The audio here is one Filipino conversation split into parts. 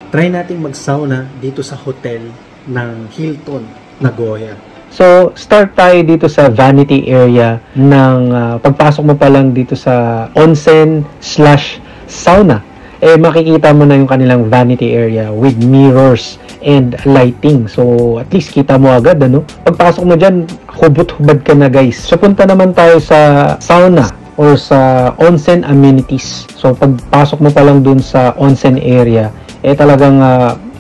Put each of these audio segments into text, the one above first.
try nating mag-sauna dito sa hotel ng Hilton Nagoya. So, start tayo dito sa vanity area ng pagpasok mo pa lang dito sa onsen/sauna. Makikita mo na yung kanilang vanity area with mirrors and lighting. So, at least kita mo agad, ano? Pagpasok mo dyan, hubot-hubad ka na, guys. So, punta naman tayo sa sauna or sa onsen amenities. So, pagpasok mo pa lang dun sa onsen area, talagang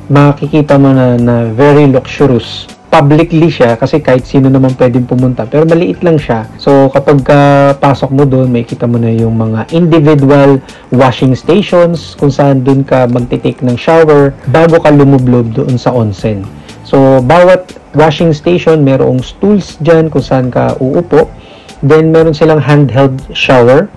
makikita mo na very luxurious. Publicly siya kasi kahit sino naman pwedeng pumunta, pero maliit lang siya. So kapag pasok mo doon, makikita mo na yung mga individual washing stations kung saan doon ka magtitake ng shower bago ka lumublob doon sa onsen. So bawat washing station merong stools dyan kung saan ka uupo. Then meron silang handheld shower.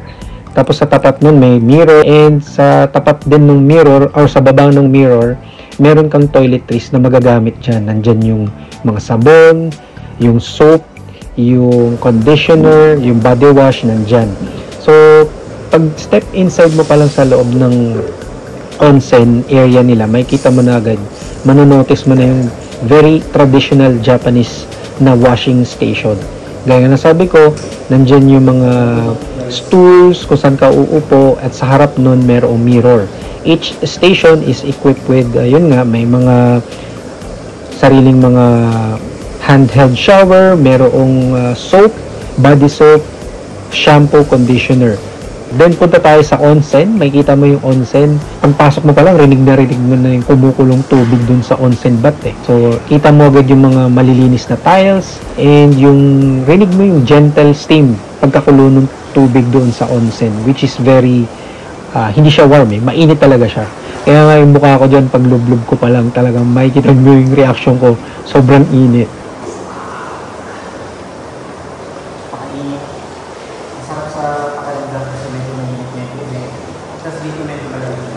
Tapos sa tapat nun may mirror, and sa tapat din ng mirror or sa baba ng mirror meron kang toiletries na magagamit dyan. Nandyan yung mga sabon, yung soap, yung conditioner, yung body wash, nandyan. So, pag step inside mo pa lang sa loob ng onsen area nila, makikita mo na agad, manonotice mo na yung very traditional Japanese na washing station. Gaya na sabi ko, nandyan yung mga stools kung saan ka uupo, at sa harap nun merong mirror. Each station is equipped with, yun nga, may mga sariling mga handheld shower, merong soap, body soap, shampoo, conditioner. Then punta tayo sa onsen, makikita mo yung onsen. Ang pasok mo pa lang, rinig mo na yung kumukulong tubig dun sa onsen bath eh. So kita mo agad yung mga malilinis na tiles, and yung rinig mo yung gentle steam pagkakulo ng tubig doon sa onsen, which is very hindi siya warm eh, mainit talaga siya. Kaya nga yung mukha ko dyan, pag lublob ko pa lang, talagang makikita mo yung reaction ko, sobrang init. Pakainit. Masarap sa pakiramdam kasi medyo mainit. Tapos dito medyo malamig.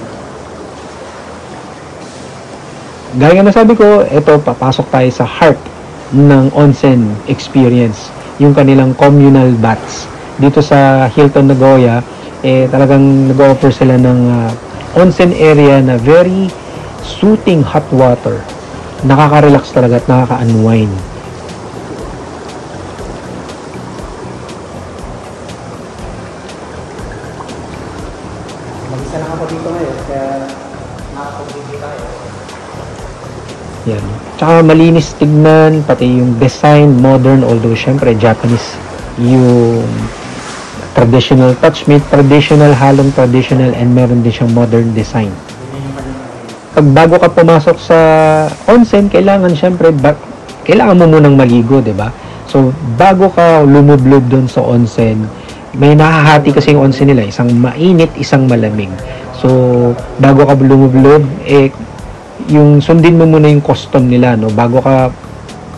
Gaya na sabi ko, eto, papasok tayo sa heart ng onsen experience, yung kanilang communal baths. Dito sa Hilton Nagoya, talagang nag-offer sila ng onsen area na very soothing hot water. Nakaka-relax talaga at nakaka-unwind. Mag-isa lang ako dito ngayon, kaya nakakapag-video tayo. Yan. Tsaka malinis tignan, pati yung design, modern, although syempre Japanese yung traditional touch, may traditional, halong traditional, and meron din siyang modern design. Pag bago ka pumasok sa onsen, kailangan syempre, kailangan mo munang maligo, diba? So, bago ka lumublob doon sa onsen, may nahahati kasi yung onsen nila, isang mainit, isang malamig. So, bago ka lumublob, yung sundin mo muna yung custom nila, no? Bago ka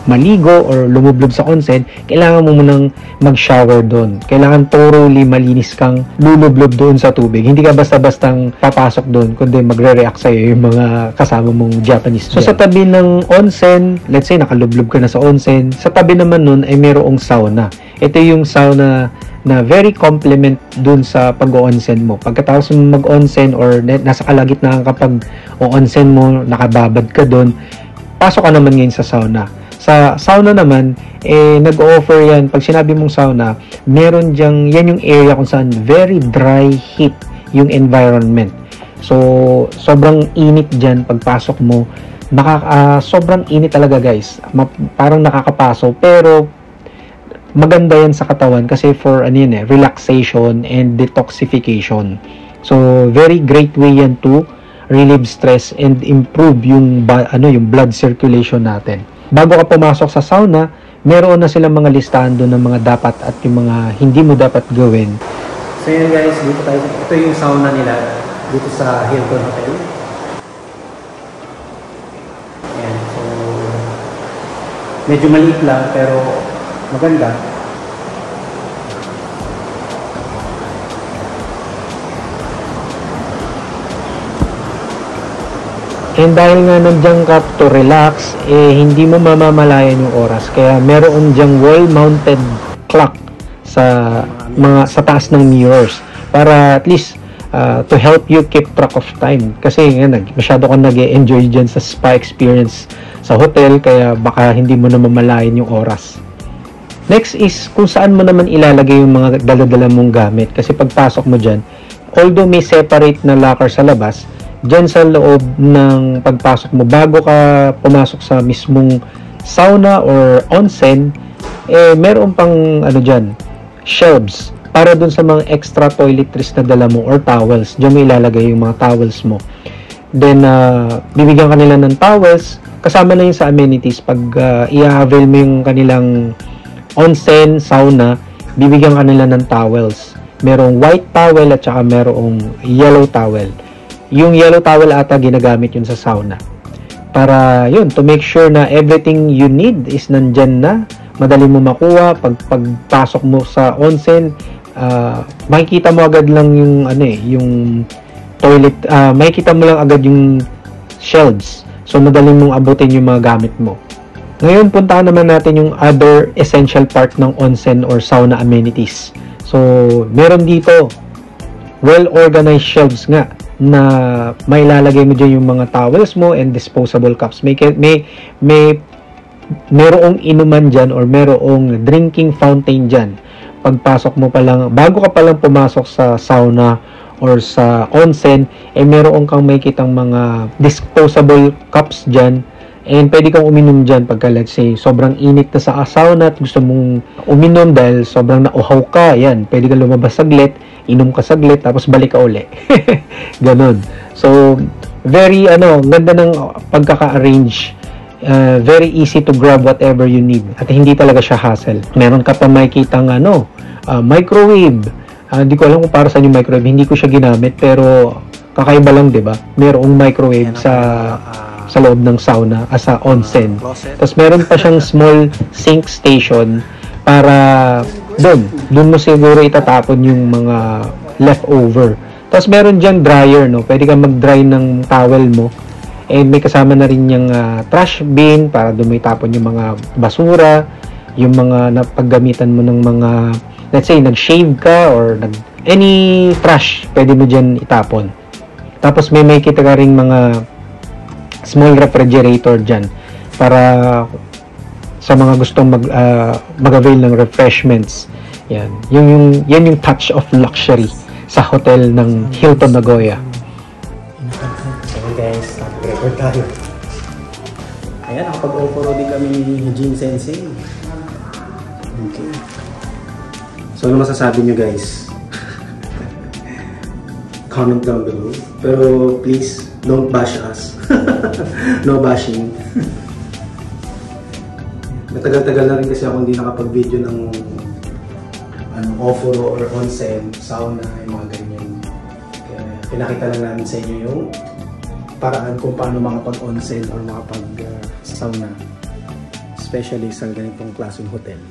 maligo or lumublob sa onsen, kailangan mo munang mag-shower doon. Kailangan thoroughly malinis kang lulublob doon sa tubig. Hindi ka basta-bastang papasok doon, kundi magre-react sa'yo yung mga kasama mong Japanese. So, sa tabi ng onsen, let's say nakalublob ka na sa onsen, sa tabi naman nun ay mayroong sauna. Ito yung sauna na very complement dun sa pag-onsen mo. Pagkatapos mo mag-onsen or nasa kalagitnaan kapag o-onsen mo, nakababad ka doon, pasok ka naman ngayon sa sauna. Sa sauna naman, nag-offer yan. Pag sinabi mong sauna, meron diyang, yan yung area kung saan very dry heat yung environment. So, sobrang init dyan pagpasok mo. Sobrang init talaga, guys. Parang nakakapaso, pero maganda yan sa katawan kasi for relaxation and detoxification. So, very great way yan to relieve stress and improve yung blood circulation natin. Bago ka pumasok sa sauna, meron na silang mga listahan doon ng mga dapat at yung mga hindi mo dapat gawin. So yun guys, dito tayo. Ito yung sauna nila dito sa Hilton Hotel. Ayan, so medyo maliit lang pero maganda. And dahil nga nandiyan ka to relax, hindi mo mamamalayan yung oras. Kaya meron diyang wall-mounted clock sa taas ng mirrors. Para at least to help you keep track of time. Kasi nga, masyado kang nag-enjoy dyan sa spa experience sa hotel, kaya baka hindi mo na mamalayan yung oras. Next is kung saan mo naman ilalagay yung mga daladala mong gamit. Kasi pagpasok mo dyan, although may separate na locker sa labas, dyan sa loob ng pagpasok mo, bago ka pumasok sa mismong sauna or onsen, meron pang dyan, shelves para dun sa mga extra toiletries na dala mo or towels. Dyan mo ilalagay yung mga towels mo. Then, bibigyan kanila ng towels, kasama na yun sa amenities. Pag i-avail mo yung kanilang onsen, sauna, bibigyan kanila ng towels. Merong white towel at saka merong yellow towel. Yung yellow towel ata ginagamit yun sa sauna. Para yun, to make sure na everything you need is nandyan na, madali mo makuha. Pagpasok mo sa onsen, makikita mo agad lang yung yung toilet, makikita mo lang agad yung shelves. So madali mong abutin yung mga gamit mo. Ngayon, puntahan naman natin yung other essential part ng onsen or sauna amenities. So, meron dito well-organized shelves nga na may lalagay mo dyan yung mga towels mo and disposable cups. Merong inuman dyan or merong drinking fountain dyan. Pagpasok mo pa lang, bago ka pa lang pumasok sa sauna or sa onsen, meron kang makikitang mga disposable cups dyan. And pwede kang uminom dyan pagka, let's say, sobrang init na sa sauna at gusto mong uminom dahil sobrang nauhaw ka. Yan, pwede kang lumabas saglit, inom ka saglit, tapos balik ka uli. Ganon. So, very, ganda ng pagkaka-arrange. Very easy to grab whatever you need. At hindi talaga siya hassle. Meron ka pa makikitang, microwave. Hindi ko alam kung para saan yung microwave. Hindi ko siya ginamit, pero kakaiba lang, diba? Merong microwave sa loob ng sauna as a onsen. Tapos meron pa siyang small sink station para doon mo siguro itatapon yung mga leftover. Tapos meron dyan dryer, no? Pwede kang mag-dry ng towel mo. And may kasama na rin yung trash bin para doon mo itapon yung mga basura, yung mga napaggamitan mo ng mga, let's say, nag-shave ka or any trash, pwede mo dyan itapon. Tapos may kita ka rin mga small refrigerator dyan para sa mga gustong mag-avail ng refreshments. Yan yung touch of luxury sa hotel ng Hilton Nagoya. Okay guys, nag-record tayo. Ayan, nakapag-offer din kami ni Jin Sensei. Okay. So ano masasabi nyo guys? Comment down below. Pero please, don't bash us. No bashing. Matagal-tagal na rin kasi ako hindi nakapag-video ng oforo or onsen, sauna, yung mga ganyan. Kaya pinakita lang namin sa inyo yung paraan kung paano makapag-onsen or makapag-sauna. Especially sa ganitong klaseng hotel.